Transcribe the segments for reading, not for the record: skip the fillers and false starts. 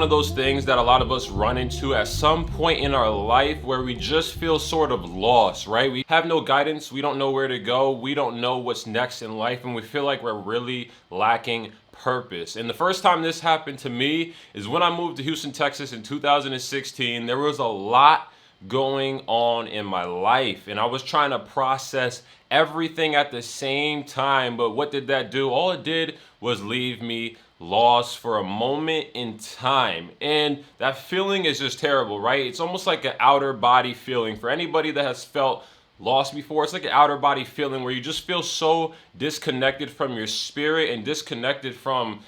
of those things that a lot of us run into at some point in our life where we just feel sort of lost, right? We have no guidance, we don't know where to go, we don't know what's next in life, and we feel like we're really lacking purpose. And the first time this happened to me is when I moved to Houston, Texas in 2016. There was a lot going on in my life, and I was trying to process everything at the same time. But what did that do? All it did was leave me lost for a moment in time. And that feeling is just terrible, right? It's almost like an outer body feeling. For anybody that has felt lost before, it's like an outer body feeling where you just feel so disconnected from your spirit and disconnected from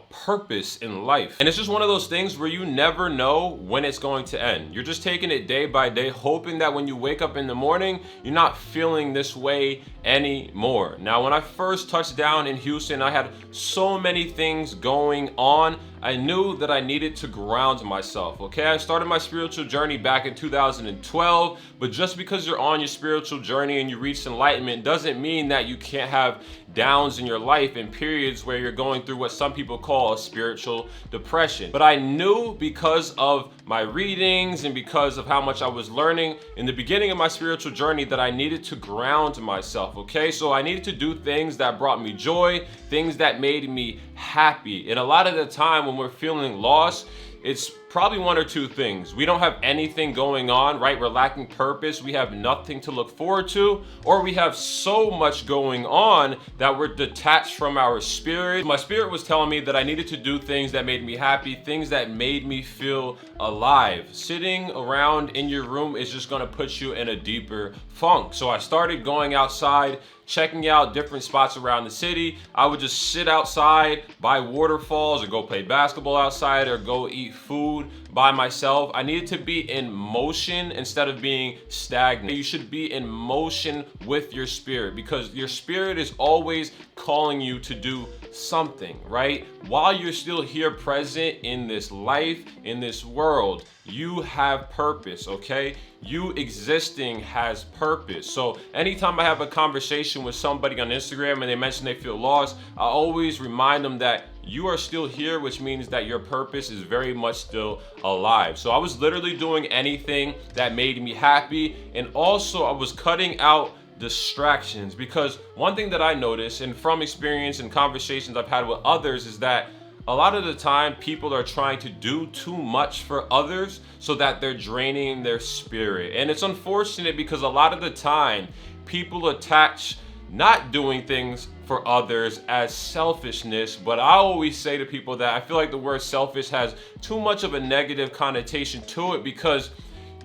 purpose in life. And it's just one of those things where you never know when it's going to end. You're just taking it day by day, hoping that when you wake up in the morning, you're not feeling this way anymore. Now, when I first touched down in Houston, I had so many things going on. I knew that I needed to ground myself, okay? I started my spiritual journey back in 2012, but just because you're on your spiritual journey and you reach enlightenment doesn't mean that you can't have downs in your life and periods where you're going through what some people call a spiritual depression. But I knew, because of my readings and because of how much I was learning in the beginning of my spiritual journey, that I needed to ground myself, okay? So I needed to do things that brought me joy, things that made me happy. And a lot of the time when we're feeling lost, it's probably one or two things. We don't have anything going on, right? We're lacking purpose. We have nothing to look forward to, or we have so much going on that we're detached from our spirit. My spirit was telling me that I needed to do things that made me happy, things that made me feel alive. Sitting around in your room is just gonna put you in a deeper funk. So I started going outside, checking out different spots around the city. I would just sit outside by waterfalls or go play basketball outside or go eat food by myself. I needed to be in motion instead of being stagnant. You should be in motion with your spirit, because your spirit is always calling you to do something, right? While you're still here present in this life, in this world, you have purpose, okay? You existing has purpose. So anytime I have a conversation with somebody on Instagram and they mention they feel lost, I always remind them that you are still here, which means that your purpose is very much still alive. So I was literally doing anything that made me happy. And also I was cutting out distractions, because one thing that I noticed, and from experience and conversations I've had with others, is that a lot of the time people are trying to do too much for others so that they're draining their spirit. And it's unfortunate, because a lot of the time people attach not doing things for others as selfishness. But I always say to people that I feel like the word selfish has too much of a negative connotation to it, because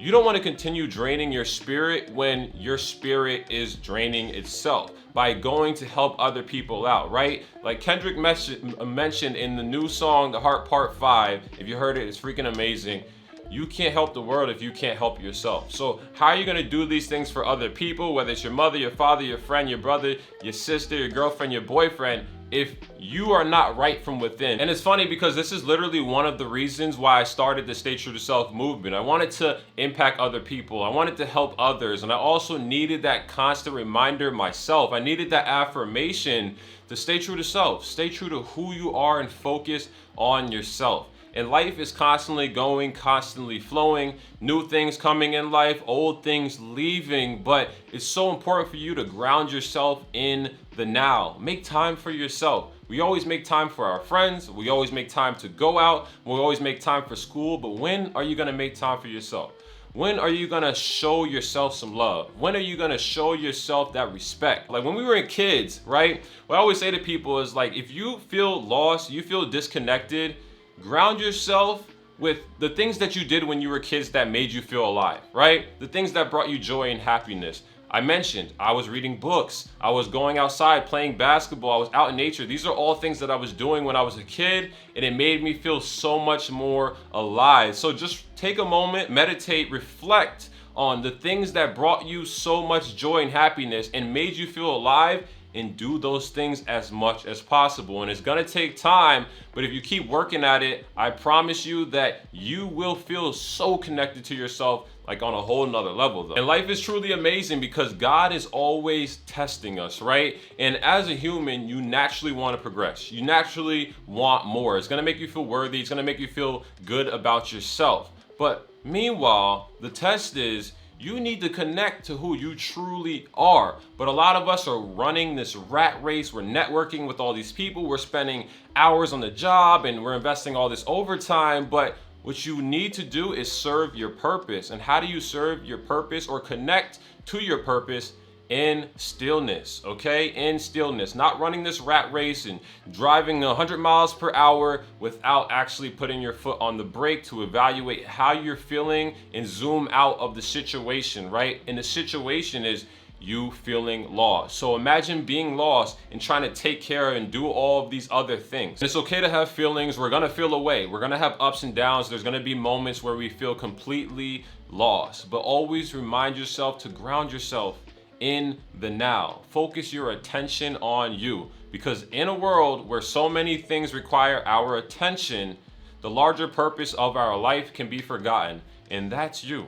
you don't want to continue draining your spirit when your spirit is draining itself by going to help other people out, right? Like Kendrick mentioned in the new song, The Heart Part 5, if you heard it, it's freaking amazing. You can't help the world if you can't help yourself. So how are you going to do these things for other people, whether it's your mother, your father, your friend, your brother, your sister, your girlfriend, your boyfriend, if you are not right from within? And it's funny, because this is literally one of the reasons why I started the Stay True to Self movement. I wanted to impact other people. I wanted to help others. And I also needed that constant reminder myself. I needed that affirmation to stay true to self, stay true to who you are, and focus on yourself. And life is constantly going, constantly flowing, new things coming in life, old things leaving. But it's so important for you to ground yourself in the now. Make time for yourself. We always make time for our friends. We always make time to go out. We always make time for school. But when are you going to make time for yourself? When are you gonna show yourself some love? When are you gonna show yourself that respect? Like when we were kids, right? What I always say to people is, like, if you feel lost, you feel disconnected, ground yourself with the things that you did when you were kids that made you feel alive, right? The things that brought you joy and happiness. I mentioned I was reading books, I was going outside playing basketball, I was out in nature. These are all things that I was doing when I was a kid, and it made me feel so much more alive. So just take a moment, meditate, reflect on the things that brought you so much joy and happiness and made you feel alive, and do those things as much as possible. And it's gonna take time, but if you keep working at it, I promise you that you will feel so connected to yourself like on a whole nother level though. And life is truly amazing because God is always testing us, right? And as a human, you naturally want to progress. You naturally want more. It's going to make you feel worthy. It's going to make you feel good about yourself. But meanwhile, the test is you need to connect to who you truly are. But a lot of us are running this rat race. We're networking with all these people. We're spending hours on the job and we're investing all this overtime. But what you need to do is serve your purpose. And how do you serve your purpose or connect to your purpose? In stillness, okay? In stillness, not running this rat race and driving 100 miles per hour without actually putting your foot on the brake to evaluate how you're feeling and zoom out of the situation, right? And the situation is you feeling lost. So imagine being lost and trying to take care and do all of these other things. It's okay to have feelings. We're gonna feel away. We're gonna have ups and downs. There's gonna be moments where we feel completely lost, but always remind yourself to ground yourself in the now. Focus your attention on you, because in a world where so many things require our attention, the larger purpose of our life can be forgotten, and that's you.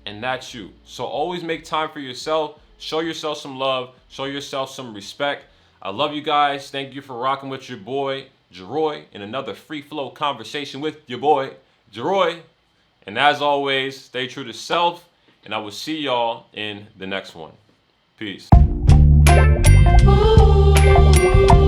And that's you. So always make time for yourself. Show yourself some love. Show yourself some respect. I love you guys. Thank you for rocking with your boy Jeroy in another free flow conversation with your boy Jeroy. And as always, stay true to self, and I will see y'all in the next one. Peace. Ooh.